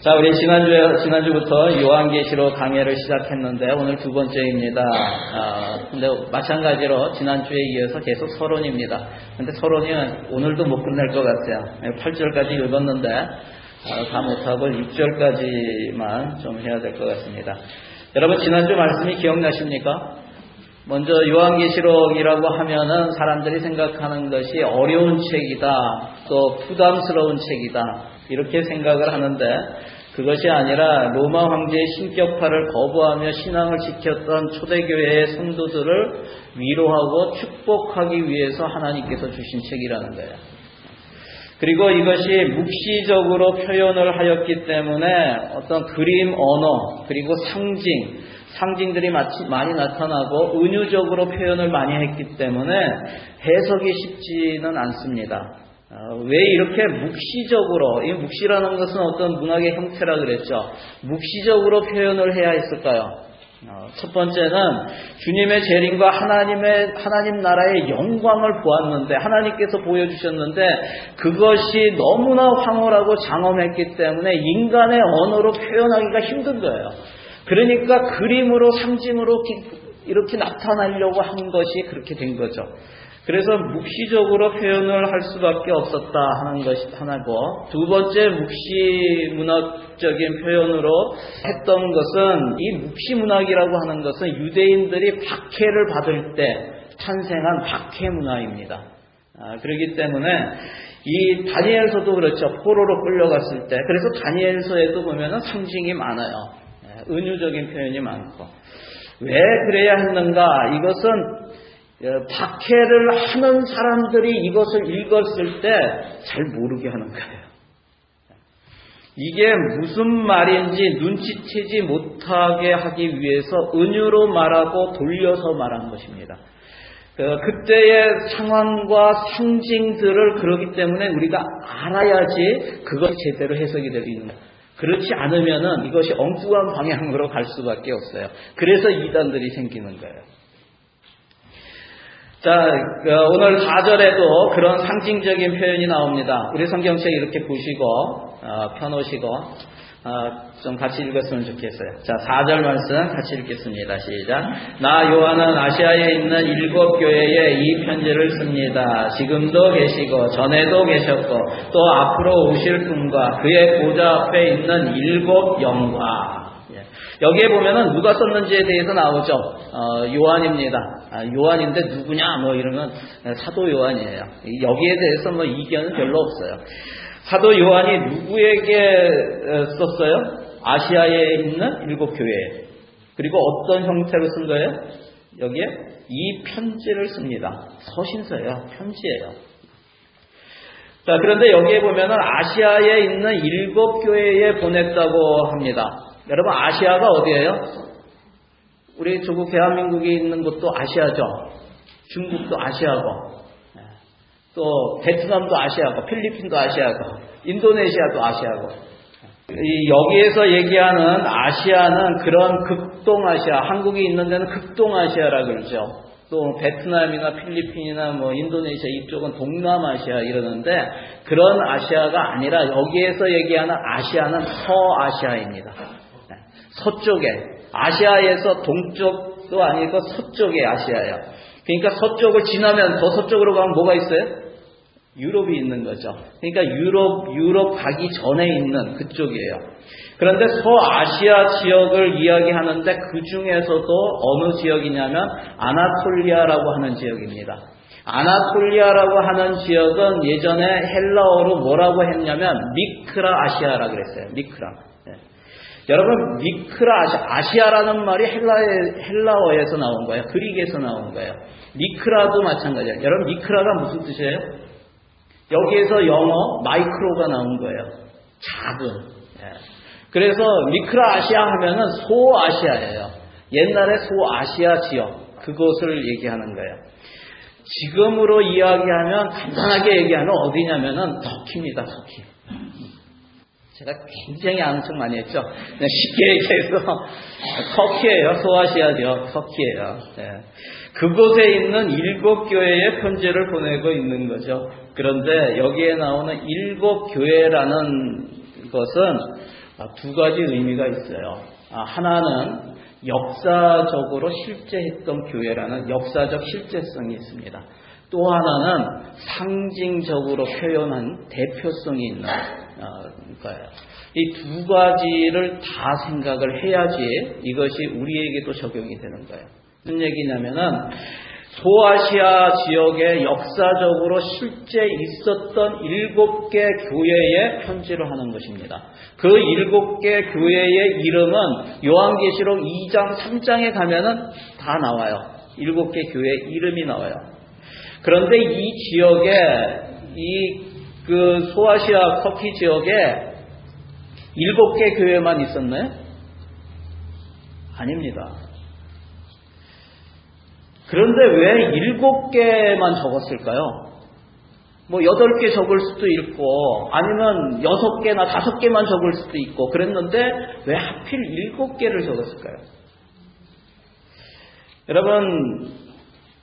자, 우리 지난주부터 요한계시록 강해를 시작했는데 오늘 두 번째입니다. 근데 마찬가지로 지난주에 이어서 계속 서론입니다. 근데 서론이 오늘도 못 끝낼 것 같아요. 8절까지 읽었는데 다 못하고 6절까지만 좀 해야 될 것 같습니다. 여러분, 지난주 말씀이 기억나십니까? 먼저 요한계시록이라고 하면은 사람들이 생각하는 것이 어려운 책이다, 또 부담스러운 책이다, 이렇게 생각을 하는데 그것이 아니라 로마 황제의 신격파를 거부하며 신앙을 지켰던 초대교회의 성도들을 위로하고 축복하기 위해서 하나님께서 주신 책이라는 거예요. 그리고 이것이 묵시적으로 표현을 하였기 때문에 어떤 그림, 언어, 그리고 상징들이 많이 나타나고 은유적으로 표현을 많이 했기 때문에 해석이 쉽지는 않습니다. 왜 이렇게 묵시적으로, 이 묵시라는 것은 어떤 문학의 형태라 그랬죠. 묵시적으로 표현을 해야 했을까요? 첫 번째는 주님의 재림과 하나님 나라의 영광을 보았는데, 하나님께서 보여주셨는데 그것이 너무나 황홀하고 장엄했기 때문에 인간의 언어로 표현하기가 힘든 거예요. 그러니까 그림으로, 상징으로 이렇게 나타나려고 한 것이 그렇게 된 거죠. 그래서 묵시적으로 표현을 할 수밖에 없었다 하는 것이 하나고, 두 번째 묵시 문학적인 표현으로 했던 것은, 이 묵시 문학이라고 하는 것은 유대인들이 박해를 받을 때 탄생한 박해 문화입니다. 그렇기 때문에 이 다니엘서도 그렇죠. 포로로 끌려갔을 때, 그래서 다니엘서에도 보면은 상징이 많아요. 은유적인 표현이 많고. 왜 그래야 했는가? 이것은 박해를 하는 사람들이 이것을 읽었을 때 잘 모르게 하는 거예요. 이게 무슨 말인지 눈치채지 못하게 하기 위해서 은유로 말하고 돌려서 말한 것입니다. 그때의 상황과 상징들을 그러기 때문에 우리가 알아야지 그것이 제대로 해석이 될 수 있는 거예요. 그렇지 않으면은 이것이 엉뚱한 방향으로 갈 수밖에 없어요. 그래서 이단들이 생기는 거예요. 자, 오늘 4절에도 그런 상징적인 표현이 나옵니다. 우리 성경책 이렇게 보시고 펴놓으시고 좀 같이 읽었으면 좋겠어요. 자, 4절 말씀 같이 읽겠습니다. 시작. 나 요한은 아시아에 있는 7 교회에 이 편지를 씁니다. 지금도 계시고 전에도 계셨고 또 앞으로 오실 분과 그의 보좌 앞에 있는 7 영과. 여기에 보면은 누가 썼는지에 대해서 나오죠. 요한입니다. 요한인데 누구냐 뭐 이러면 사도 요한이에요. 여기에 대해서 뭐 이견은 별로 없어요. 사도 요한이 누구에게 썼어요? 아시아에 있는 7 교회. 그리고 어떤 형태로 쓴 거예요? 여기에 이 편지를 씁니다. 서신서예요. 편지예요. 자, 그런데 여기에 보면은 아시아에 있는 7 교회에 보냈다고 합니다. 여러분, 아시아가 어디예요? 우리 조국 대한민국에 있는 곳도 아시아죠. 중국도 아시아고, 또 베트남도 아시아고, 필리핀도 아시아고, 인도네시아도 아시아고. 여기에서 얘기하는 아시아는 그런 극동아시아, 한국이 있는 데는 극동아시아라 그러죠. 또 베트남이나 필리핀이나 뭐 인도네시아 이쪽은 동남아시아 이러는데, 그런 아시아가 아니라 여기에서 얘기하는 아시아는 서아시아입니다. 서쪽에, 아시아에서 동쪽도 아니고 서쪽의 아시아예요. 그러니까 서쪽을 지나면 더 서쪽으로 가면 뭐가 있어요? 유럽이 있는 거죠. 그러니까 유럽 가기 전에 있는 그쪽이에요. 그런데 서아시아 지역을 이야기하는데 그 중에서도 어느 지역이냐면 아나톨리아라고 하는 지역입니다. 아나톨리아라고 하는 지역은 예전에 헬라어로 뭐라고 했냐면 미크라 아시아라 그랬어요. 미크라. 여러분, 미크라 아시아라는 말이 헬라어에서 나온 거예요. 그릭에서 나온 거예요. 미크라도 마찬가지예요. 여러분, 미크라가 무슨 뜻이에요? 여기에서 영어 마이크로가 나온 거예요. 작은. 그래서 미크라 아시아 하면은 소아시아예요. 옛날에 소아시아 지역, 그곳을 얘기하는 거예요. 지금으로 이야기하면, 간단하게 얘기하면 어디냐면은 터키입니다. 터키. 제가 굉장히 아는 척 많이 했죠. 그냥 쉽게 얘기해서 터키예요. 소아시아죠. 터키예요. 네. 그곳에 있는 7 교회에 편지를 보내고 있는 거죠. 그런데 여기에 나오는 7 교회라는 것은 두 가지 의미가 있어요. 하나는 역사적으로 실제 했던 교회라는 역사적 실제성이 있습니다. 또 하나는 상징적으로 표현한 대표성이 있는 거예요. 이 두 가지를 다 생각을 해야지 이것이 우리에게도 적용이 되는 거예요. 무슨 얘기냐면은 소아시아 지역에 역사적으로 실제 있었던 7개 교회에 편지를 하는 것입니다. 그 7개 교회의 이름은 요한계시록 2장, 3장에 가면은 다 나와요. 7개 교회의 이름이 나와요. 그런데 이 지역에, 소아시아 터키 지역에 7개 교회만 있었나요? 아닙니다. 그런데 왜 7개만 적었을까요? 8개 적을 수도 있고, 아니면 6개나 5개만 적을 수도 있고, 그랬는데 왜 하필 7개를 적었을까요? 여러분,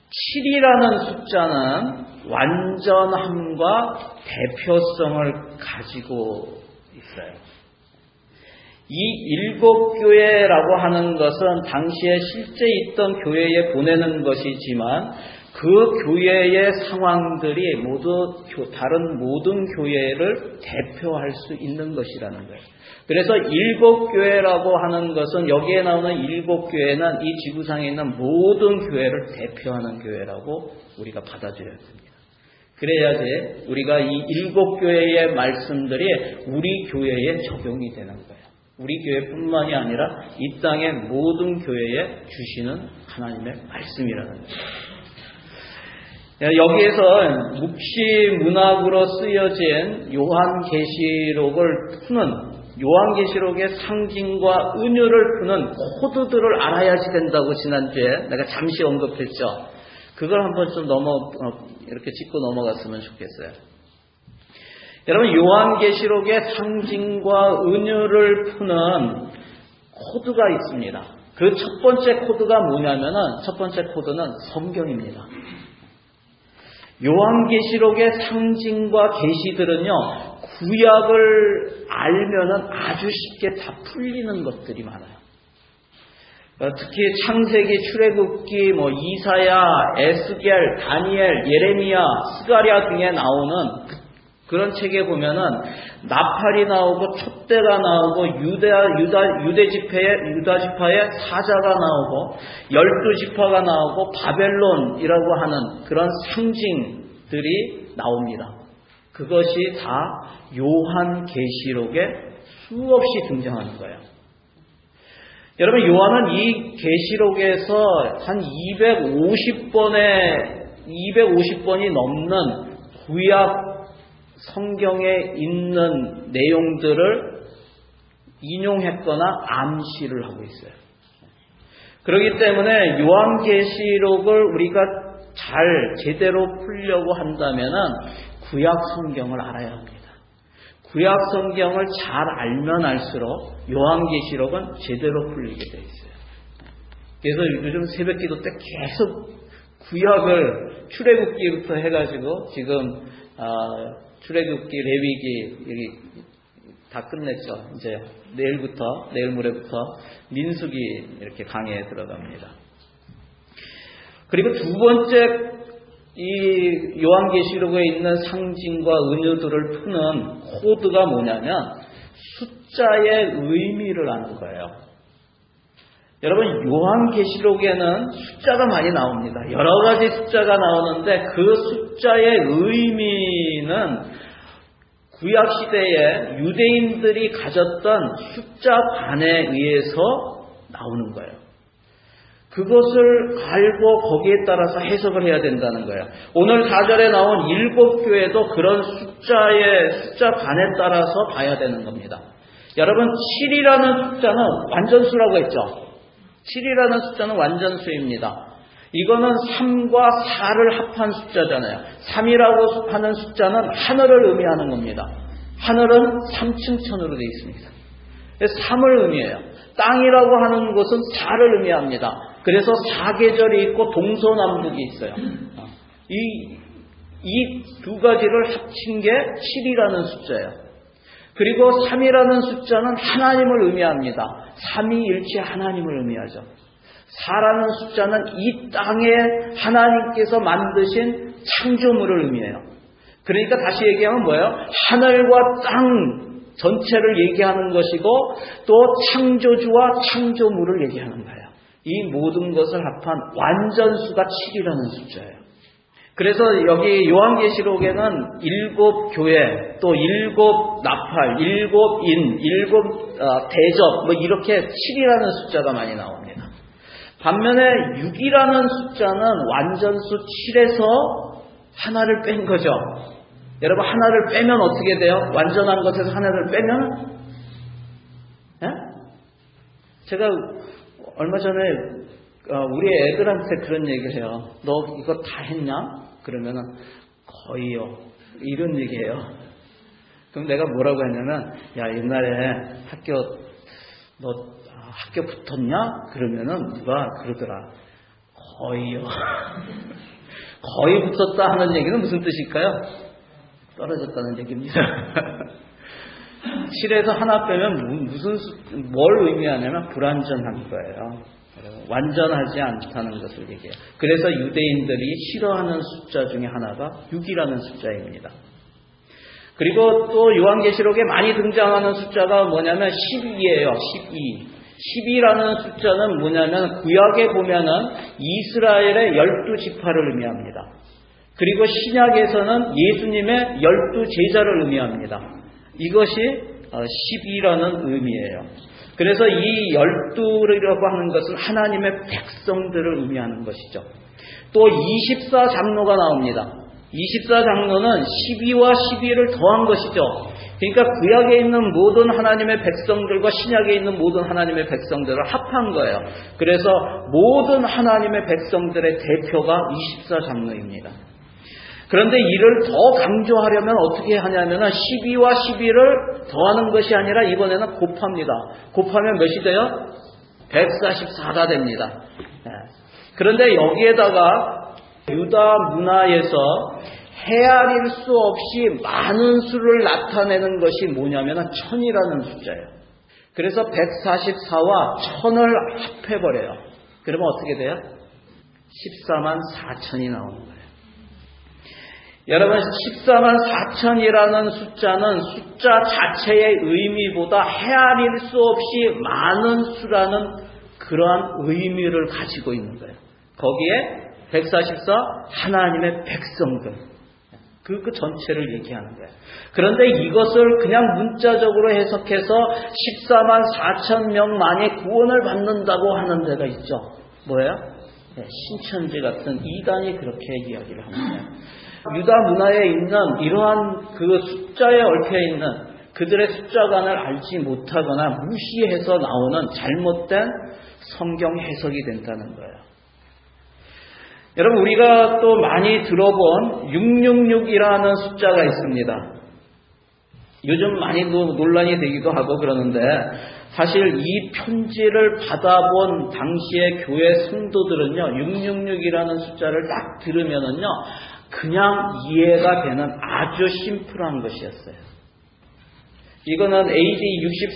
7이라는 숫자는 완전함과 대표성을 가지고 있어요. 이 7교회라고 하는 것은 당시에 실제 있던 교회에 보내는 것이지만 그 교회의 상황들이 모두 다른 모든 교회를 대표할 수 있는 것이라는 거예요. 그래서 7교회라고 하는 것은 여기에 나오는 7교회는 이 지구상에 있는 모든 교회를 대표하는 교회라고 우리가 받아들여야 됩니다. 그래야지 우리가 이 7교회의 말씀들이 우리 교회에 적용이 되는 거예요. 우리 교회뿐만이 아니라 이 땅의 모든 교회에 주시는 하나님의 말씀이라는 거예요. 여기에서 묵시 문학으로 쓰여진 요한계시록을 푸는 요한계시록의 상징과 은유를 푸는 코드들을 알아야지 된다고 지난주에 내가 잠시 언급했죠. 그걸 한번 좀 이렇게 짚고 넘어갔으면 좋겠어요. 여러분, 요한계시록의 상징과 은유를 푸는 코드가 있습니다. 그 첫 번째 코드가 뭐냐면은, 첫 번째 코드는 성경입니다. 요한계시록의 상징과 계시들은요, 구약을 알면은 아주 쉽게 다 풀리는 것들이 많아요. 특히 창세기, 출애굽기, 이사야, 에스겔, 다니엘, 예레미야, 스가랴 등에 나오는 그런 책에 보면은 나팔이 나오고 촛대가 나오고 유대 지파의 사자가 나오고 12지파가 나오고 바벨론이라고 하는 그런 상징들이 나옵니다. 그것이 다 요한계시록에 수없이 등장하는 거예요. 여러분, 요한은 이 계시록에서 한 250번이 넘는 구약 성경에 있는 내용들을 인용했거나 암시를 하고 있어요. 그렇기 때문에 요한계시록을 우리가 제대로 풀려고 한다면은 구약 성경을 알아야 합니다. 구약 성경을 잘 알면 알수록 요한계시록은 제대로 풀리게 되어 있어요. 그래서 요즘 새벽기도 때 계속 구약을 출애굽기부터 해가지고 지금 출애굽기, 레위기 여기 다 끝냈죠. 이제 내일 모레부터 민수기 이렇게 강의에 들어갑니다. 그리고 두 번째 이 요한계시록에 있는 상징과 은유들을 푸는 코드가 뭐냐면 숫자의 의미를 아는 거예요. 여러분, 요한계시록에는 숫자가 많이 나옵니다. 여러 가지 숫자가 나오는데 그 숫자의 의미는 구약시대에 유대인들이 가졌던 숫자관에 의해서 나오는 거예요. 그것을 알고 거기에 따라서 해석을 해야 된다는 거예요. 오늘 4절에 나온 7교회도 그런 숫자관에 따라서 봐야 되는 겁니다. 여러분, 7이라는 숫자는 완전수라고 했죠. 7이라는 숫자는 완전수입니다. 이거는 3과 4를 합한 숫자잖아요. 3이라고 하는 숫자는 하늘을 의미하는 겁니다. 하늘은 3층천으로 되어 있습니다. 그래서 3을 의미해요. 땅이라고 하는 것은 4를 의미합니다. 그래서 사계절이 있고 동서남북이 있어요. 이 두 가지를 합친 게 7이라는 숫자예요. 그리고 3이라는 숫자는 하나님을 의미합니다. 삼위일체 하나님을 의미하죠. 4라는 숫자는 이 땅에 하나님께서 만드신 창조물을 의미해요. 그러니까 다시 얘기하면 뭐예요? 하늘과 땅 전체를 얘기하는 것이고 또 창조주와 창조물을 얘기하는 거예요. 이 모든 것을 합한 완전수가 7이라는 숫자예요. 그래서 여기 요한계시록에는 7교회, 또 7나팔, 7인, 7대접 이렇게 7이라는 숫자가 많이 나옵니다. 반면에 6이라는 숫자는 완전수 7에서 하나를 뺀 거죠. 여러분 하나를 빼면 어떻게 돼요? 완전한 것에서 하나를 빼면? 예? 제가 얼마 전에 우리 애들한테 그런 얘기를 해요. 너 이거 다 했냐? 그러면은 거의요. 이런 얘기예요. 그럼 내가 뭐라고 했냐면 야 옛날에 너 학교 붙었냐? 그러면은 누가 그러더라. 거의요. 거의 붙었다 하는 얘기는 무슨 뜻일까요? 떨어졌다는 얘기입니다. 7에서 하나 빼면 뭘 의미하냐면 불완전한 거예요. 완전하지 않다는 것을 얘기해요. 그래서 유대인들이 싫어하는 숫자 중에 하나가 6이라는 숫자입니다. 그리고 또 요한계시록에 많이 등장하는 숫자가 뭐냐면 12예요. 12. 12라는 숫자는 뭐냐면 구약에 보면은 이스라엘의 12지파를 의미합니다. 그리고 신약에서는 예수님의 12제자를 의미합니다. 이것이 12라는 의미예요. 그래서 이 12라고 하는 것은 하나님의 백성들을 의미하는 것이죠. 또 24장로가 나옵니다. 24장로는 12와 12를 더한 것이죠. 그러니까 구약에 있는 모든 하나님의 백성들과 신약에 있는 모든 하나님의 백성들을 합한 거예요. 그래서 모든 하나님의 백성들의 대표가 24장로입니다. 그런데 이를 더 강조하려면 어떻게 하냐면 12와 12를 더하는 것이 아니라 이번에는 곱합니다. 곱하면 몇이 돼요? 144가 됩니다. 그런데 여기에다가 유다 문화에서 헤아릴 수 없이 많은 수를 나타내는 것이 뭐냐면 1000이라는 숫자예요. 그래서 144와 1000을 합해버려요. 그러면 어떻게 돼요? 14만 4천이 나오는 거예요. 여러분 14만 4천이라는 숫자는 숫자 자체의 의미보다 헤아릴 수 없이 많은 수라는 그러한 의미를 가지고 있는 거예요. 거기에 144 하나님의 백성들 그 전체를 얘기하는 거예요. 그런데 이것을 그냥 문자적으로 해석해서 14만 4천 명만이 구원을 받는다고 하는 데가 있죠. 뭐예요? 신천지 같은 이단이 그렇게 이야기를 합니다. 유다 문화에 있는 이러한 그 숫자에 얽혀있는 그들의 숫자관을 알지 못하거나 무시해서 나오는 잘못된 성경 해석이 된다는 거예요. 여러분 우리가 또 많이 들어본 666이라는 숫자가 있습니다. 요즘 많이 논란이 되기도 하고 그러는데 사실 이 편지를 받아본 당시의 교회 성도들은요 666이라는 숫자를 딱 들으면은요 그냥 이해가 되는 아주 심플한 것이었어요. 이거는 AD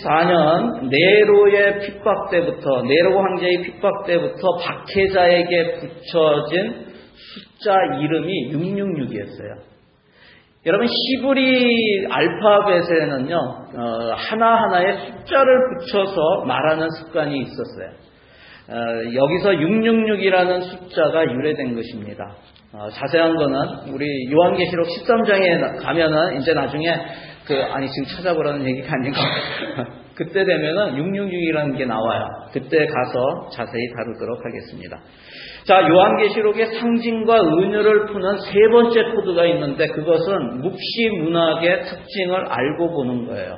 64년 네로의 핍박 때부터 네로 황제의 핍박 때부터 박해자에게 붙여진 숫자 이름이 666이었어요. 여러분 히브리 알파벳에는요 하나하나의 숫자를 붙여서 말하는 습관이 있었어요. 여기서 666이라는 숫자가 유래된 것입니다. 자세한 거는 우리 요한계시록 13장에 가면은 이제 나중에 지금 찾아보라는 얘기가 아닌가. 그때 되면은 666이라는 게 나와요. 그때 가서 자세히 다루도록 하겠습니다. 자, 요한계시록의 상징과 은유를 푸는 세 번째 코드가 있는데 그것은 묵시문학의 특징을 알고 보는 거예요.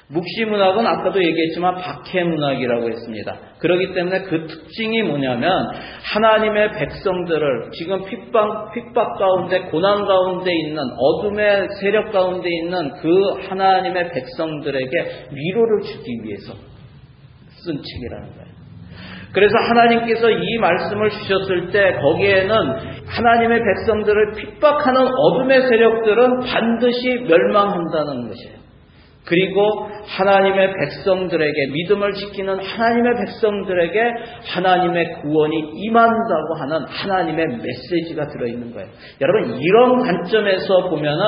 묵시문학은 아까도 얘기했지만 박해문학이라고 했습니다. 그렇기 때문에 그 특징이 뭐냐면 하나님의 백성들을 지금 핍박 가운데 고난 가운데 있는 어둠의 세력 가운데 있는 그 하나님의 백성들에게 위로를 주기 위해서 쓴 책이라는 거예요. 그래서 하나님께서 이 말씀을 주셨을 때 거기에는 하나님의 백성들을 핍박하는 어둠의 세력들은 반드시 멸망한다는 것이에요. 그리고 하나님의 백성들에게, 믿음을 지키는 하나님의 백성들에게 하나님의 구원이 임한다고 하는 하나님의 메시지가 들어있는 거예요. 여러분, 이런 관점에서 보면은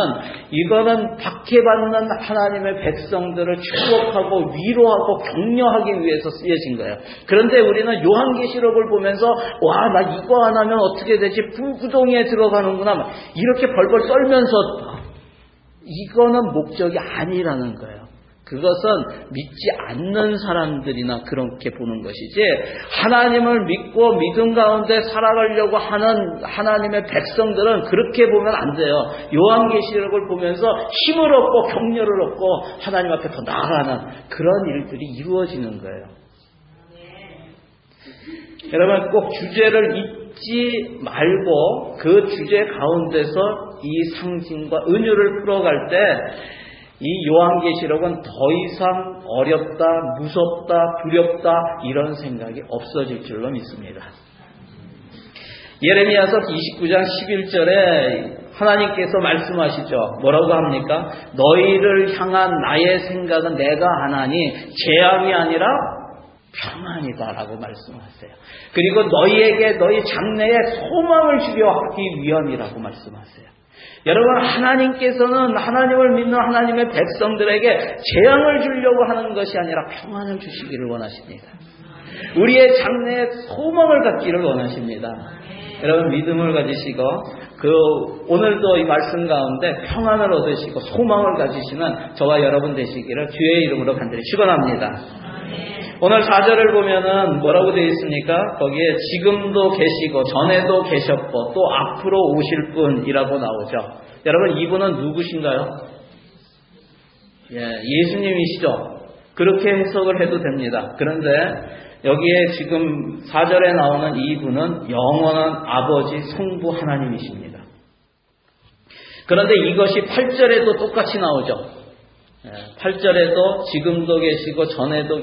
이거는 박해받는 하나님의 백성들을 축복하고 위로하고 격려하기 위해서 쓰여진 거예요. 그런데 우리는 요한계시록을 보면서 와, 나 이거 안 하면 어떻게 되지? 불구덩이에 들어가는구나, 이렇게 벌벌 떨면서, 이거는 목적이 아니라는 거예요. 그것은 믿지 않는 사람들이나 그렇게 보는 것이지, 하나님을 믿고 믿음 가운데 살아가려고 하는 하나님의 백성들은 그렇게 보면 안 돼요. 요한계시록을 보면서 힘을 얻고 격려를 얻고 하나님 앞에 더 나아가는 그런 일들이 이루어지는 거예요. 여러분, 꼭 주제를 잊지 말고 그 주제 가운데서 이 상징과 은유를 풀어갈 때 이 요한계시록은 더 이상 어렵다, 무섭다, 두렵다 이런 생각이 없어질 줄로 믿습니다. 예레미야서 29장 11절에 하나님께서 말씀하시죠. 뭐라고 합니까? 너희를 향한 나의 생각은 내가 하나니 재앙이 아니라 평안이다라고 말씀하세요. 그리고 너희에게 너희 장래에 소망을 주려 하기 위함이라고 말씀하세요. 여러분, 하나님께서는 하나님을 믿는 하나님의 백성들에게 재앙을 주려고 하는 것이 아니라 평안을 주시기를 원하십니다. 우리의 장래에 소망을 갖기를 원하십니다. 여러분, 믿음을 가지시고 오늘도 이 말씀 가운데 평안을 얻으시고 소망을 가지시는 저와 여러분 되시기를 주의 이름으로 간절히 축원합니다. 오늘 4절을 보면은 뭐라고 되어 있습니까? 거기에 지금도 계시고 전에도 계셨고 또 앞으로 오실 분이라고 나오죠. 여러분, 이분은 누구신가요? 예수님이시죠. 그렇게 해석을 해도 됩니다. 그런데 여기에 지금 4절에 나오는 이분은 영원한 아버지 성부 하나님이십니다. 그런데 이것이 8절에도 똑같이 나오죠. 8절에도 지금도 계시고 전에도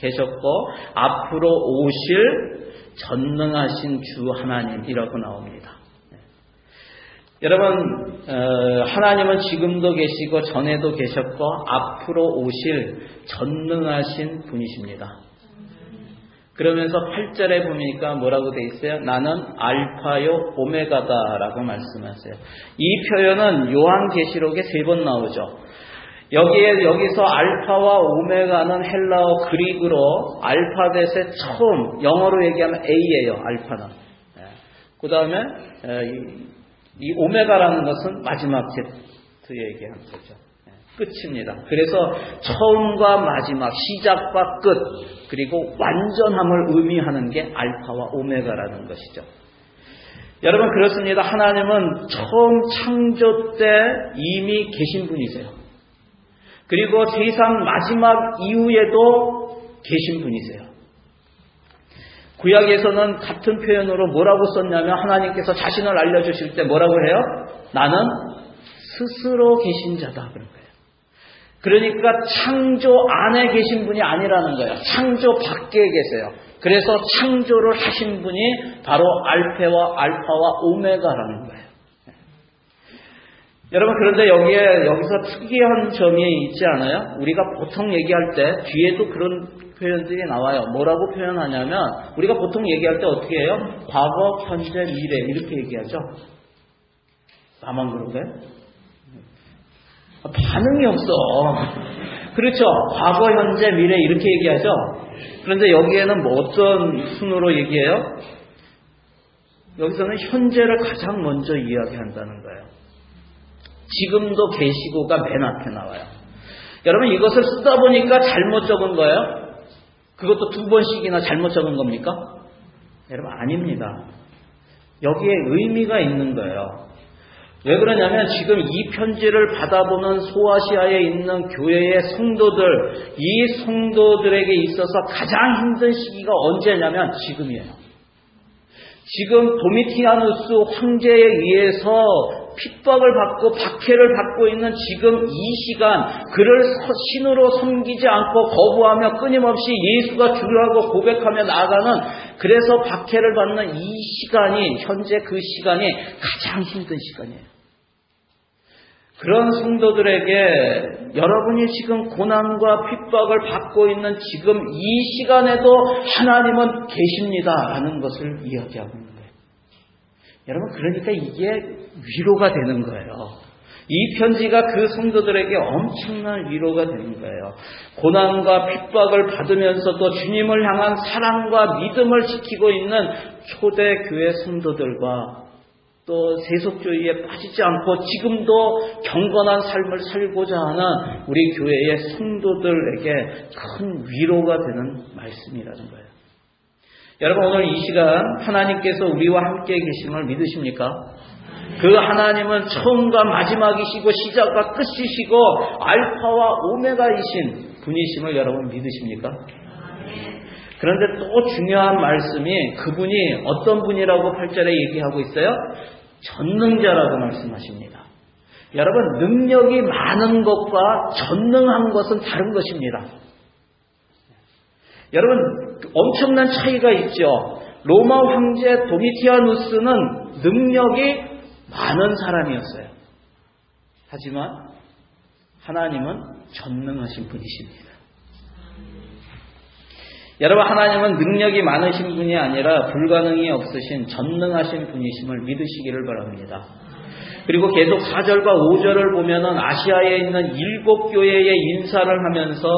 계셨고 앞으로 오실 전능하신 주 하나님이라고 나옵니다. 여러분, 하나님은 지금도 계시고 전에도 계셨고 앞으로 오실 전능하신 분이십니다. 그러면서 8절에 보니까 뭐라고 돼 있어요? 나는 알파요 오메가다라고 말씀하세요. 이 표현은 요한계시록에 3번 나오죠. 여기서 알파와 오메가는 헬라어 그릭으로 알파벳의 처음, 영어로 얘기하면 A예요. 알파는. 그 다음에 이 오메가라는 것은 마지막 Z 얘기하는 거죠. 끝입니다. 그래서 처음과 마지막, 시작과 끝, 그리고 완전함을 의미하는 게 알파와 오메가라는 것이죠. 여러분, 그렇습니다. 하나님은 처음 창조 때 이미 계신 분이세요. 그리고 세상 마지막 이후에도 계신 분이세요. 구약에서는 같은 표현으로 뭐라고 썼냐면 하나님께서 자신을 알려주실 때 뭐라고 해요? 나는 스스로 계신 자다. 그런 거예요. 그러니까 창조 안에 계신 분이 아니라는 거예요. 창조 밖에 계세요. 그래서 창조를 하신 분이 바로 알파와 오메가라는 거예요. 여러분, 그런데 여기서 특이한 점이 있지 않아요? 우리가 보통 얘기할 때 뒤에도 그런 표현들이 나와요. 뭐라고 표현하냐면 우리가 보통 얘기할 때 어떻게 해요? 과거, 현재, 미래 이렇게 얘기하죠. 나만 그런가요? 반응이 없어. 그렇죠. 과거, 현재, 미래 이렇게 얘기하죠. 그런데 여기에는 뭐 어떤 순으로 얘기해요? 여기서는 현재를 가장 먼저 이야기한다는 거예요. 지금도 계시고가 맨 앞에 나와요. 여러분, 이것을 쓰다 보니까 잘못 적은 거예요? 그것도 2번씩이나 잘못 적은 겁니까? 여러분, 아닙니다. 여기에 의미가 있는 거예요. 왜 그러냐면 지금 이 편지를 받아보는 소아시아에 있는 교회의 성도들, 이 성도들에게 있어서 가장 힘든 시기가 언제냐면 지금이에요. 지금 도미티아누스 황제에 의해서 핍박을 받고 박해를 받고 있는 지금 이 시간, 그를 신으로 섬기지 않고 거부하며 끊임없이 예수가 주라고 고백하며 나아가는, 그래서 박해를 받는 이 시간이, 현재 그 시간이 가장 힘든 시간이에요. 그런 성도들에게 여러분이 지금 고난과 핍박을 받고 있는 지금 이 시간에도 하나님은 계십니다라는 것을 이야기하고 있는 거예요. 여러분, 그러니까 이게 위로가 되는 거예요. 이 편지가 그 성도들에게 엄청난 위로가 되는 거예요. 고난과 핍박을 받으면서도 주님을 향한 사랑과 믿음을 지키고 있는 초대교회 성도들과 또 세속주의에 빠지지 않고 지금도 경건한 삶을 살고자 하는 우리 교회의 성도들에게 큰 위로가 되는 말씀이라는 거예요. 여러분, 오늘 이 시간 하나님께서 우리와 함께 계심을 믿으십니까? 그 하나님은 처음과 마지막이시고 시작과 끝이시고 알파와 오메가이신 분이심을 여러분 믿으십니까? 그런데 또 중요한 말씀이 그분이 어떤 분이라고 8절에 얘기하고 있어요? 전능자라고 말씀하십니다. 여러분, 능력이 많은 것과 전능한 것은 다른 것입니다. 여러분, 엄청난 차이가 있죠. 로마 황제 도미티아누스는 능력이 많은 사람이었어요. 하지만 하나님은 전능하신 분이십니다. 여러분, 하나님은 능력이 많으신 분이 아니라 불가능이 없으신 전능하신 분이심을 믿으시기를 바랍니다. 그리고 계속 4절과 5절을 보면은 아시아에 있는 7교회의 인사를 하면서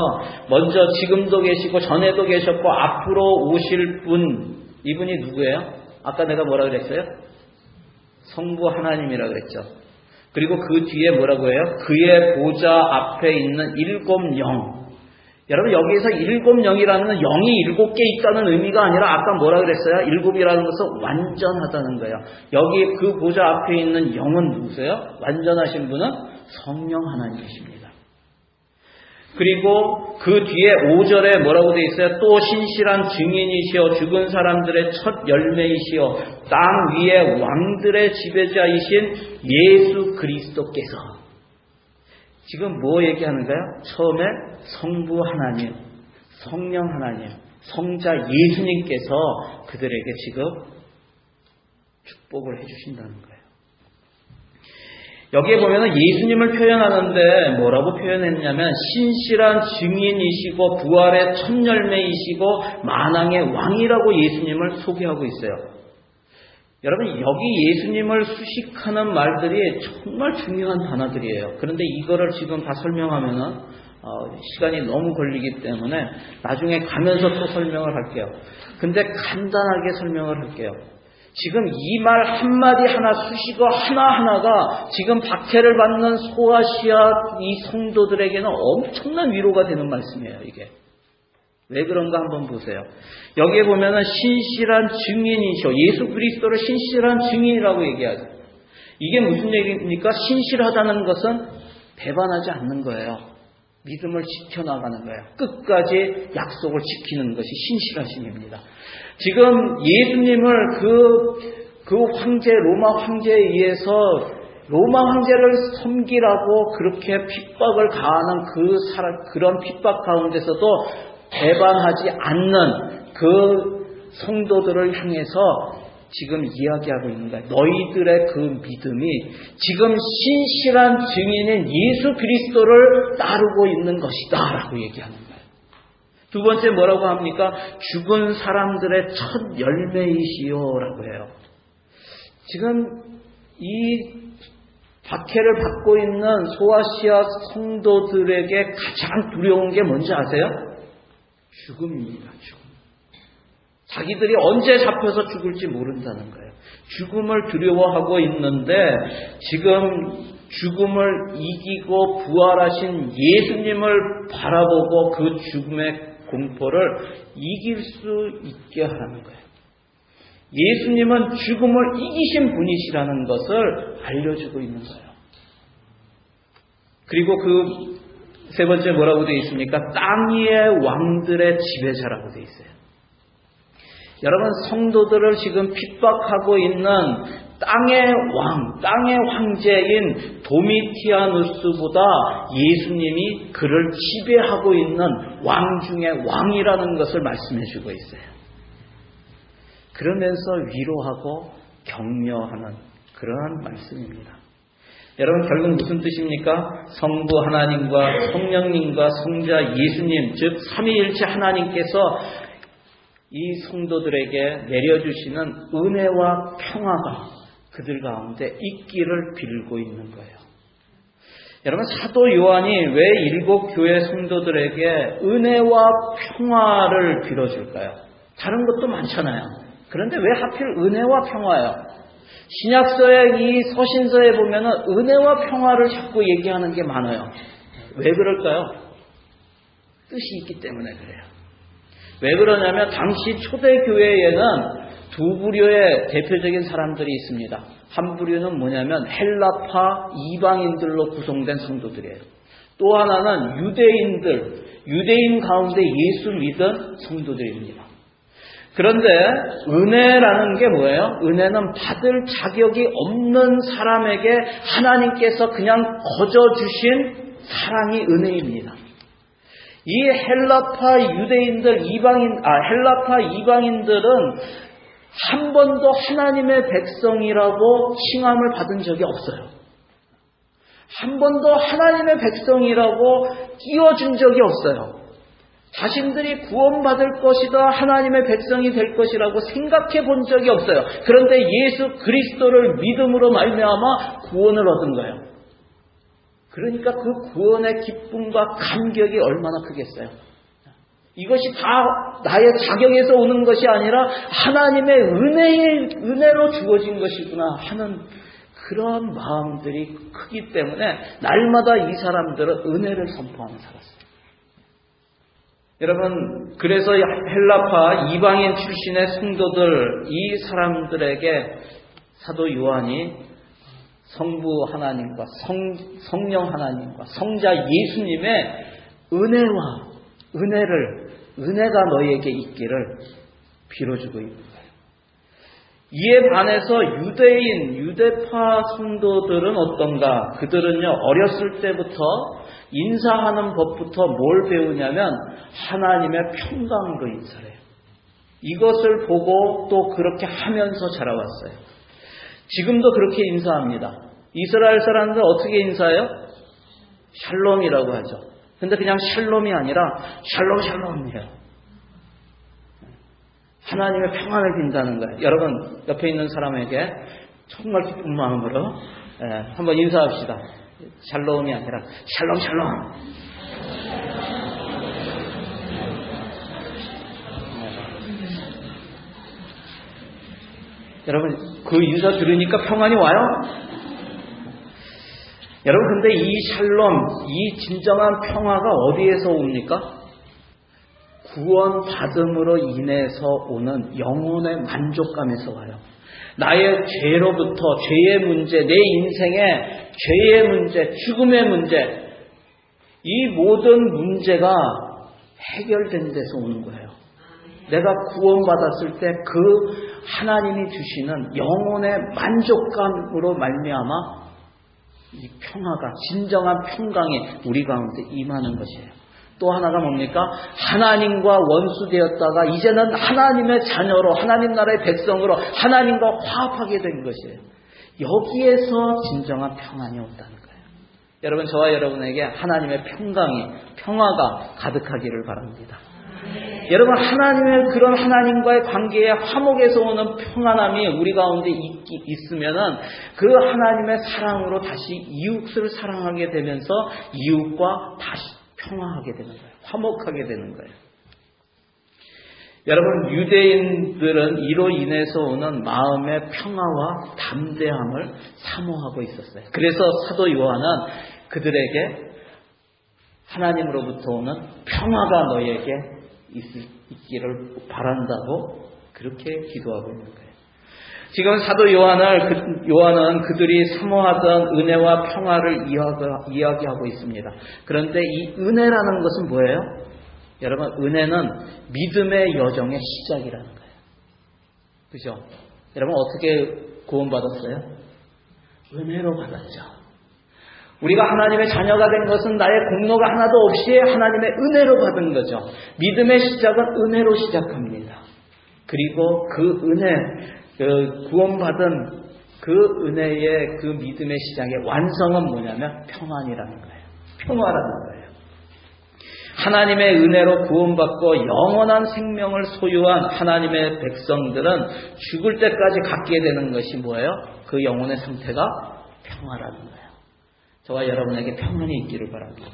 먼저 지금도 계시고 전에도 계셨고 앞으로 오실 분, 이분이 누구예요? 아까 내가 뭐라 그랬어요? 성부 하나님이라 그랬죠. 그리고 그 뒤에 뭐라고 해요? 그의 보좌 앞에 있는 7영. 여러분, 여기에서 7영이라는 0이 7개 있다는 의미가 아니라 아까 뭐라 그랬어요? 7이라는 것은 완전하다는 거예요. 여기 그 보좌 앞에 있는 영은 누구세요? 완전하신 분은 성령 하나님이십니다. 그리고 그 뒤에 5절에 뭐라고 되어 있어요? 또 신실한 증인이시여 죽은 사람들의 첫 열매이시여 땅 위에 왕들의 지배자이신 예수 그리스도께서. 지금 뭐 얘기하는가요? 처음에 성부 하나님, 성령 하나님, 성자 예수님께서 그들에게 지금 축복을 해주신다는 거예요. 여기에 보면 예수님을 표현하는데 뭐라고 표현했냐면 신실한 증인이시고 부활의 첫 열매이시고 만왕의 왕이라고 예수님을 소개하고 있어요. 여러분, 여기 예수님을 수식하는 말들이 정말 중요한 단어들이에요. 그런데 이거를 지금 다 설명하면은 시간이 너무 걸리기 때문에 나중에 가면서 또 설명을 할게요. 근데 간단하게 설명을 할게요. 지금 이 말 한마디 하나 수식어 하나하나가 지금 박해를 받는 소아시아 이 성도들에게는 엄청난 위로가 되는 말씀이에요, 이게. 왜 그런가 한번 보세요. 여기에 보면은 신실한 증인이셔. 예수 그리스도를 신실한 증인이라고 얘기하죠. 이게 무슨 얘기입니까? 신실하다는 것은 배반하지 않는 거예요. 믿음을 지켜나가는 거예요. 끝까지 약속을 지키는 것이 신실하심입니다. 지금 예수님을 그 황제, 로마 황제에 의해서 로마 황제를 섬기라고 그렇게 핍박을 가하는 그런 핍박 가운데서도 배반하지 않는 그 성도들을 향해서 지금 이야기하고 있는 거예요. 너희들의 그 믿음이 지금 신실한 증인인 예수 그리스도를 따르고 있는 것이다 라고 얘기하는 거예요. 두 번째 뭐라고 합니까? 죽은 사람들의 첫 열매이시오 라고 해요. 지금 이 박해를 받고 있는 소아시아 성도들에게 가장 두려운 게 뭔지 아세요? 죽음입니다. 죽음. 자기들이 언제 잡혀서 죽을지 모른다는 거예요. 죽음을 두려워하고 있는데 지금 죽음을 이기고 부활하신 예수님을 바라보고 그 죽음의 공포를 이길 수 있게 하라는 거예요. 예수님은 죽음을 이기신 분이시라는 것을 알려주고 있는 거예요. 그리고 그 세 번째 뭐라고 되어 있습니까? 땅 위의 왕들의 지배자라고 되어 있어요. 여러분, 성도들을 지금 핍박하고 있는 땅의 왕, 땅의 황제인 도미티아누스보다 예수님이 그를 지배하고 있는 왕 중의 왕이라는 것을 말씀해 주고 있어요. 그러면서 위로하고 격려하는 그러한 말씀입니다. 여러분 결국 무슨 뜻입니까? 성부 하나님과 성령님과 성자 예수님, 즉 삼위일체 하나님께서 이 성도들에게 내려주시는 은혜와 평화가 그들 가운데 있기를 빌고 있는 거예요. 여러분 사도 요한이 왜 7 교회 성도들에게 은혜와 평화를 빌어줄까요? 다른 것도 많잖아요. 그런데 왜 하필 은혜와 평화예요? 신약서의 이 서신서에 보면은 은혜와 평화를 자꾸 얘기하는 게 많아요. 왜 그럴까요? 뜻이 있기 때문에 그래요. 왜 그러냐면 당시 초대교회에는 두 부류의 대표적인 사람들이 있습니다. 한 부류는 뭐냐면 헬라파 이방인들로 구성된 성도들이에요. 또 하나는 유대인 가운데 예수 믿은 성도들입니다. 그런데 은혜라는 게 뭐예요? 은혜는 받을 자격이 없는 사람에게 하나님께서 그냥 거저주신 사랑이 은혜입니다. 이 헬라파 이방인들은 한 번도 하나님의 백성이라고 칭함을 받은 적이 없어요. 한 번도 하나님의 백성이라고 띄워준 적이 없어요. 자신들이 구원받을 것이다, 하나님의 백성이 될 것이라고 생각해 본 적이 없어요. 그런데 예수 그리스도를 믿음으로 말미암아 구원을 얻은 거예요. 그러니까 그 구원의 기쁨과 감격이 얼마나 크겠어요. 이것이 다 나의 자격에서 오는 것이 아니라 하나님의 은혜로 주어진 것이구나 하는 그런 마음들이 크기 때문에 날마다 이 사람들은 은혜를 선포하며 살았어요. 여러분, 그래서 헬라파 이방인 출신의 성도들, 이 사람들에게 사도 요한이 성부 하나님과 성령 하나님과 성자 예수님의 은혜가 너희에게 있기를 빌어주고 있는 거예요. 이에 반해서 유대파 성도들은 어떤가? 그들은요, 어렸을 때부터 인사하는 법부터 뭘 배우냐면 하나님의 평강으로 인사를 해요. 이것을 보고 또 그렇게 하면서 자라왔어요. 지금도 그렇게 인사합니다. 이스라엘 사람들 어떻게 인사해요? 샬롬이라고 하죠. 근데 그냥 샬롬이 아니라 샬롬이에요. 하나님의 평안을 빈다는 거예요. 여러분 옆에 있는 사람에게 정말 기쁜 마음으로 한번 인사합시다. 샬롬이 아니라 샬롬. 여러분 그 인사 들으니까 평안이 와요? 여러분 근데 이 샬롬, 이 진정한 평화가 어디에서 옵니까? 구원 받음으로 인해서 오는 영혼의 만족감에서 와요. 나의 죄로부터, 죄의 문제, 내 인생의 죄의 문제, 죽음의 문제, 이 모든 문제가 해결된 데서 오는 거예요. 내가 구원받았을 때 그 하나님이 주시는 영혼의 만족감으로 말미암아 이 평화가, 진정한 평강이 우리 가운데 임하는 것이에요. 또 하나가 뭡니까? 하나님과 원수되었다가 이제는 하나님의 자녀로, 하나님 나라의 백성으로 하나님과 화합하게 된 것이에요. 여기에서 진정한 평안이 온다는 거예요. 여러분, 저와 여러분에게 하나님의 평화가 가득하기를 바랍니다. 여러분, 하나님의 그런 하나님과의 관계에 화목에서 오는 평안함이 우리 가운데 있으면은 그 하나님의 사랑으로 다시 이웃을 사랑하게 되면서 이웃과 다시 평화하게 되는 거예요. 화목하게 되는 거예요. 여러분, 유대인들은 이로 인해서 오는 마음의 평화와 담대함을 사모하고 있었어요. 그래서 사도 요한은 그들에게 하나님으로부터 오는 평화가 너희에게 있기를 바란다고 그렇게 기도하고 있는 거예요. 지금 사도 요한은 그들이 사모하던 은혜와 평화를 이야기하고 있습니다. 그런데 이 은혜라는 것은 뭐예요? 여러분, 은혜는 믿음의 여정의 시작이라는 거예요. 그죠? 여러분, 어떻게 구원받았어요? 은혜로 받았죠. 우리가 하나님의 자녀가 된 것은 나의 공로가 하나도 없이 하나님의 은혜로 받은 거죠. 믿음의 시작은 은혜로 시작합니다. 그리고 그 은혜, 구원받은 그 은혜의 그 믿음의 시작의 완성은 뭐냐면 평안이라는 거예요. 평화라는 거예요. 하나님의 은혜로 구원받고 영원한 생명을 소유한 하나님의 백성들은 죽을 때까지 갖게 되는 것이 뭐예요? 그 영혼의 상태가 평화라는 거예요. 저와 여러분에게 평안이 있기를 바랍니다.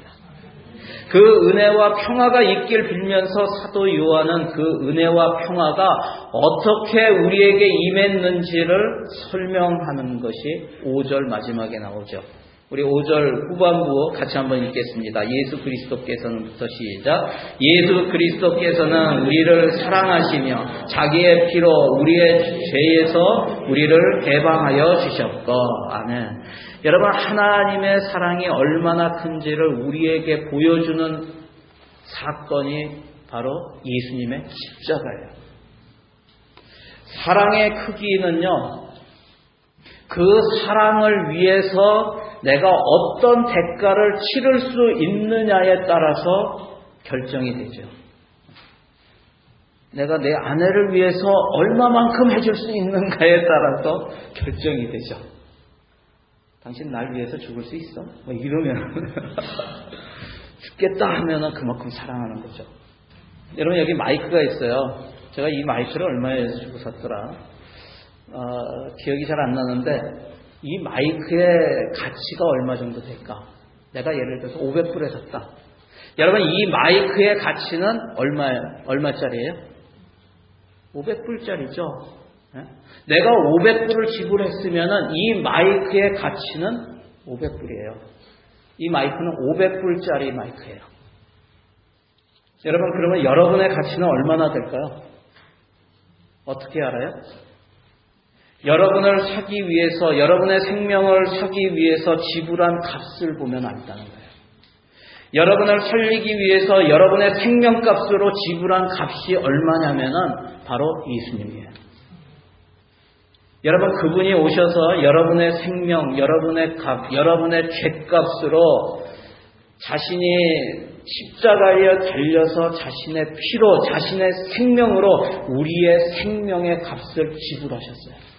그 은혜와 평화가 있길 빌면서 사도 요한은 그 은혜와 평화가 어떻게 우리에게 임했는지를 설명하는 것이 5절 마지막에 나오죠. 우리 5절 후반부 같이 한번 읽겠습니다. 예수 그리스도께서는부터 시작. 예수 그리스도께서는 우리를 사랑하시며 자기의 피로 우리의 죄에서 우리를 해방하여 주셨고. 아멘. 여러분, 하나님의 사랑이 얼마나 큰지를 우리에게 보여주는 사건이 바로 예수님의 십자가예요. 사랑의 크기는요, 그 사랑을 위해서 내가 어떤 대가를 치를 수 있느냐에 따라서 결정이 되죠. 내가 내 아내를 위해서 얼마만큼 해줄 수 있는가에 따라서 결정이 되죠. 당신 날 위해서 죽을 수 있어? 뭐 이러면 죽겠다 하면은 그만큼 사랑하는 거죠. 여러분, 여기 마이크가 있어요. 제가 이 마이크를 얼마에 주고 샀더라? 기억이 잘 안 나는데 이 마이크의 가치가 얼마 정도 될까? 내가 예를 들어서 500불에 샀다. 여러분, 이 마이크의 가치는 얼마짜리예요? 500불짜리죠. 내가 500불을 지불했으면 이 마이크의 가치는 500불이에요. 이 마이크는 500불짜리 마이크예요. 여러분, 그러면 여러분의 가치는 얼마나 될까요? 어떻게 알아요? 여러분을 사기 위해서, 여러분의 생명을 사기 위해서 지불한 값을 보면 안다는 거예요. 여러분을 살리기 위해서 여러분의 생명값으로 지불한 값이 얼마냐면은 바로 예수님이에요. 여러분, 그분이 오셔서 여러분의 생명, 여러분의 값, 여러분의 죄값으로 자신이 십자가에 달려서 자신의 피로, 자신의 생명으로 우리의 생명의 값을 지불하셨어요.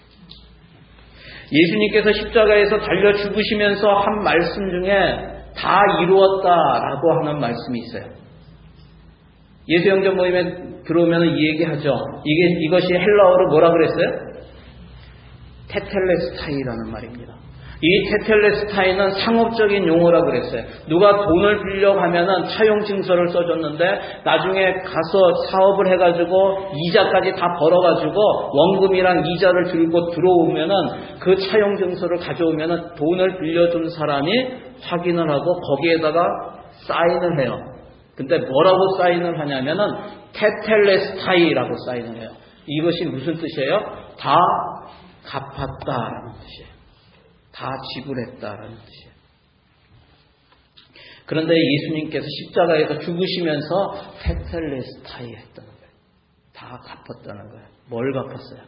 예수님께서 십자가에서 달려 죽으시면서 한 말씀 중에 다 이루었다라고 하는 말씀이 있어요. 예수영전 모임에 들어오면 이 얘기하죠. 이것이 헬라어로 뭐라 그랬어요? 테텔레스타이라는 말입니다. 이 테텔레스타이는 상업적인 용어라 그랬어요. 누가 돈을 빌려고 하면은 차용 증서를 써줬는데 나중에 가서 사업을 해가지고 이자까지 다 벌어가지고 원금이랑 이자를 들고 들어오면은 그 차용 증서를 가져오면은 돈을 빌려준 사람이 확인을 하고 거기에다가 사인을 해요. 근데 뭐라고 사인을 하냐면은 테텔레스타이라고 사인을 해요. 이것이 무슨 뜻이에요? 다 갚았다라는 뜻이에요. 다 지불했다라는 뜻이에요. 그런데 예수님께서 십자가에서 죽으시면서 테텔레스타이 했다는 거예요. 다 갚았다는 거예요. 뭘 갚았어요?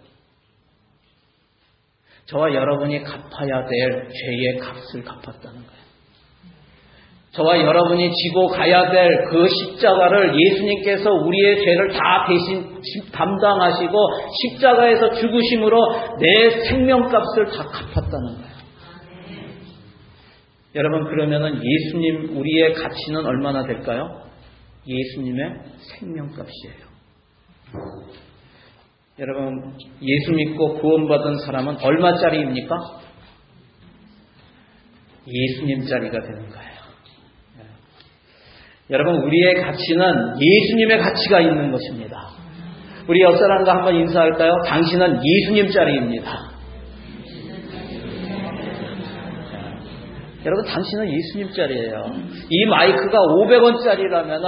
저와 여러분이 갚아야 될 죄의 값을 갚았다는 거예요. 저와 여러분이 지고 가야 될 그 십자가를 예수님께서 우리의 죄를 다 대신 담당하시고 십자가에서 죽으심으로 내 생명값을 다 갚았다는 거예요. 여러분, 그러면은 예수님, 우리의 가치는 얼마나 될까요? 예수님의 생명값이에요. 여러분, 예수 믿고 구원받은 사람은 얼마짜리입니까? 예수님짜리가 되는 거예요. 여러분, 우리의 가치는 예수님의 가치가 있는 것입니다. 우리 옆 사람과 한번 인사할까요? 당신은 예수님짜리입니다. 여러분, 당신은 예수님짜리예요. 이 마이크가 500원짜리라면은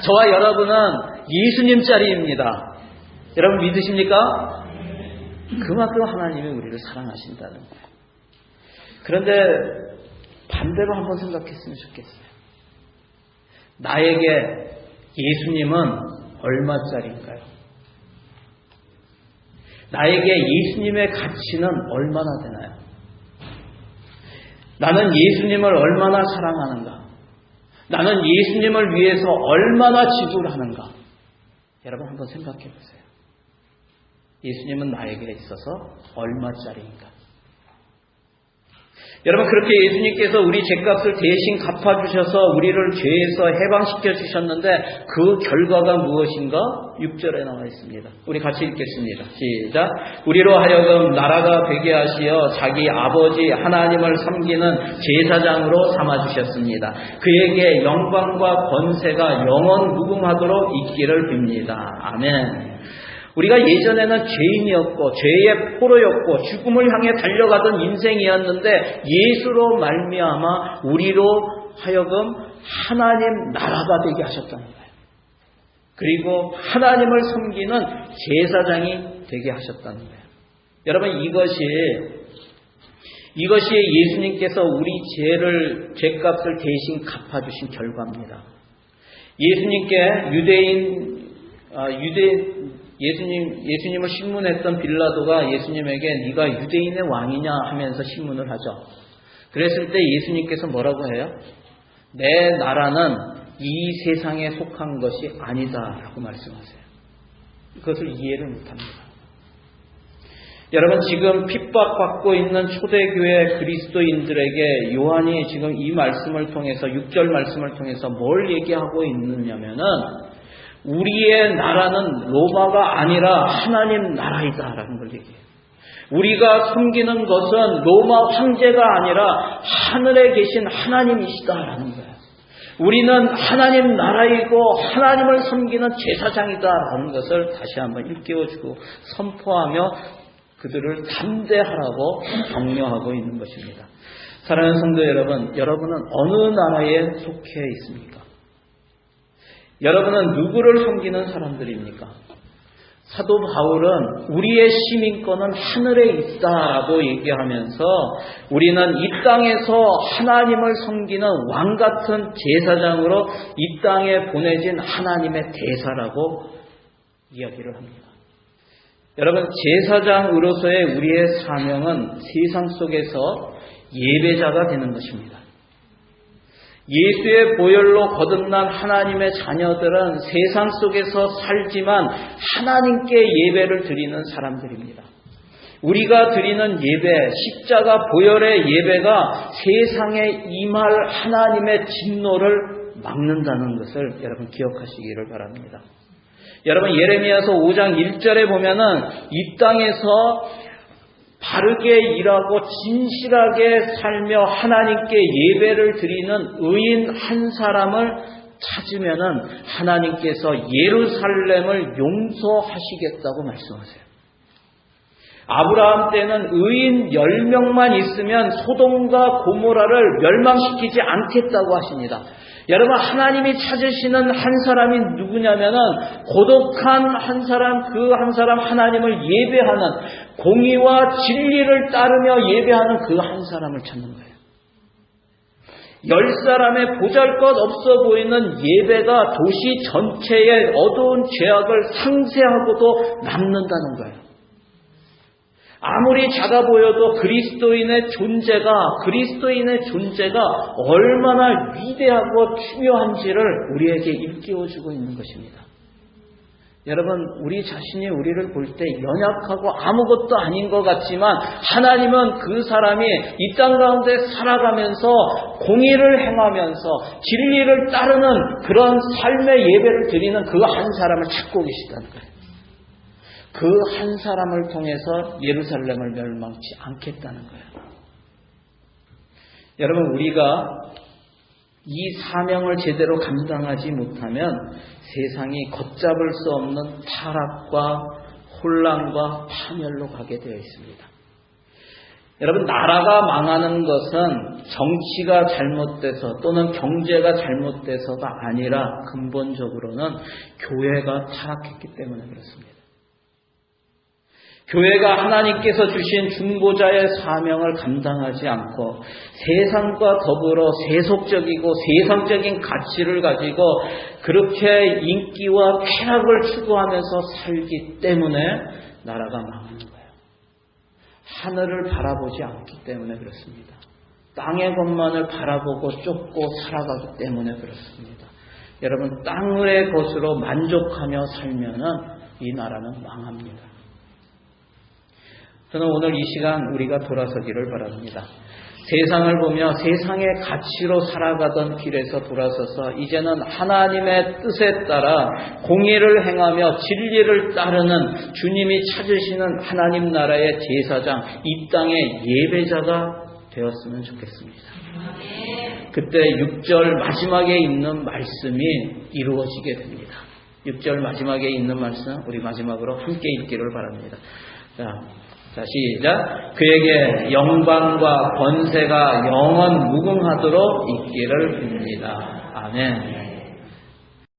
저와 여러분은 예수님짜리입니다. 여러분, 믿으십니까? 그만큼 하나님이 우리를 사랑하신다는 거예요. 그런데 반대로 한번 생각했으면 좋겠어요. 나에게 예수님은 얼마짜리인가요? 나에게 예수님의 가치는 얼마나 되나요? 나는 예수님을 얼마나 사랑하는가? 나는 예수님을 위해서 얼마나 지불하는가? 여러분, 한번 생각해 보세요. 예수님은 나에게 있어서 얼마짜리인가? 여러분, 그렇게 예수님께서 우리 죄값을 대신 갚아주셔서 우리를 죄에서 해방시켜 주셨는데 그 결과가 무엇인가? 6절에 나와 있습니다. 우리 같이 읽겠습니다. 시작. 우리로 하여금 나라가 되게 하시어 자기 아버지 하나님을 섬기는 제사장으로 삼아주셨습니다. 그에게 영광과 권세가 영원 무궁하도록 있기를 빕니다. 아멘. 우리가 예전에는 죄인이었고 죄의 포로였고 죽음을 향해 달려가던 인생이었는데 예수로 말미암아 우리로 하여금 하나님 나라가 되게 하셨다는 거예요. 그리고 하나님을 섬기는 제사장이 되게 하셨다는 거예요. 여러분, 이것이 예수님께서 우리 죄값을 대신 갚아주신 결과입니다. 예수님을 신문했던 빌라도가 예수님에게 네가 유대인의 왕이냐 하면서 신문을 하죠. 그랬을 때 예수님께서 뭐라고 해요? 내 나라는 이 세상에 속한 것이 아니다라고 말씀하세요. 그것을 이해를 못합니다. 여러분, 지금 핍박받고 있는 초대교회 그리스도인들에게 요한이 지금 이 말씀을 통해서 6절 말씀을 통해서 뭘 얘기하고 있느냐면은 우리의 나라는 로마가 아니라 하나님 나라이다라는 걸 얘기해요. 우리가 섬기는 것은 로마 황제가 아니라 하늘에 계신 하나님이시다라는 거예요. 우리는 하나님 나라이고 하나님을 섬기는 제사장이다라는 것을 다시 한번 일깨워주고 선포하며 그들을 담대하라고 격려하고 있는 것입니다. 사랑하는 성도 여러분, 여러분은 어느 나라에 속해 있습니까? 여러분은 누구를 섬기는 사람들입니까? 사도 바울은 우리의 시민권은 하늘에 있다라고 얘기하면서 우리는 이 땅에서 하나님을 섬기는 왕같은 제사장으로 이 땅에 보내진 하나님의 대사라고 이야기를 합니다. 여러분, 제사장으로서의 우리의 사명은 세상 속에서 예배자가 되는 것입니다. 예수의 보혈로 거듭난 하나님의 자녀들은 세상 속에서 살지만 하나님께 예배를 드리는 사람들입니다. 우리가 드리는 예배, 십자가 보혈의 예배가 세상에 임할 하나님의 진노를 막는다는 것을 여러분 기억하시기를 바랍니다. 여러분, 예레미야서 5장 1절에 보면은 이 땅에서 바르게 일하고 진실하게 살며 하나님께 예배를 드리는 의인 한 사람을 찾으면은 하나님께서 예루살렘을 용서하시겠다고 말씀하세요. 아브라함 때는 의인 10명만 있으면 소돔과 고모라를 멸망시키지 않겠다고 하십니다. 여러분, 하나님이 찾으시는 한 사람이 누구냐면은 고독한 한 사람, 그 한 사람 하나님을 예배하는, 공의와 진리를 따르며 예배하는 그 한 사람을 찾는 거예요. 10사람의 보잘것없어 보이는 예배가 도시 전체의 어두운 죄악을 상쇄하고도 남는다는 거예요. 아무리 작아 보여도 그리스도인의 존재가 얼마나 위대하고 중요한지를 우리에게 일깨워주고 있는 것입니다. 여러분, 우리 자신이 우리를 볼 때 연약하고 아무것도 아닌 것 같지만 하나님은 그 사람이 이 땅 가운데 살아가면서 공의를 행하면서 진리를 따르는 그런 삶의 예배를 드리는 그 한 사람을 찾고 계시다는 거예요. 그 한 사람을 통해서 예루살렘을 멸망치 않겠다는 거예요. 여러분, 우리가 이 사명을 제대로 감당하지 못하면 세상이 걷잡을 수 없는 타락과 혼란과 파멸로 가게 되어 있습니다. 여러분, 나라가 망하는 것은 정치가 잘못돼서 또는 경제가 잘못돼서가 아니라 근본적으로는 교회가 타락했기 때문에 그렇습니다. 교회가 하나님께서 주신 중보자의 사명을 감당하지 않고 세상과 더불어 세속적이고 세상적인 가치를 가지고 그렇게 인기와 쾌락을 추구하면서 살기 때문에 나라가 망하는 거예요. 하늘을 바라보지 않기 때문에 그렇습니다. 땅의 것만을 바라보고 쫓고 살아가기 때문에 그렇습니다. 여러분, 땅의 것으로 만족하며 살면은 이 나라는 망합니다. 저는 오늘 이 시간 우리가 돌아서기를 바랍니다. 세상을 보며 세상의 가치로 살아가던 길에서 돌아서서 이제는 하나님의 뜻에 따라 공의를 행하며 진리를 따르는 주님이 찾으시는 하나님 나라의 제사장, 이 땅의 예배자가 되었으면 좋겠습니다. 그때 6절 마지막에 있는 말씀이 이루어지게 됩니다. 6절 마지막에 있는 말씀 우리 마지막으로 함께 읽기를 바랍니다. 자, 시작. 그에게 영광과 권세가 영원 무궁하도록 있기를 빕니다. 아멘.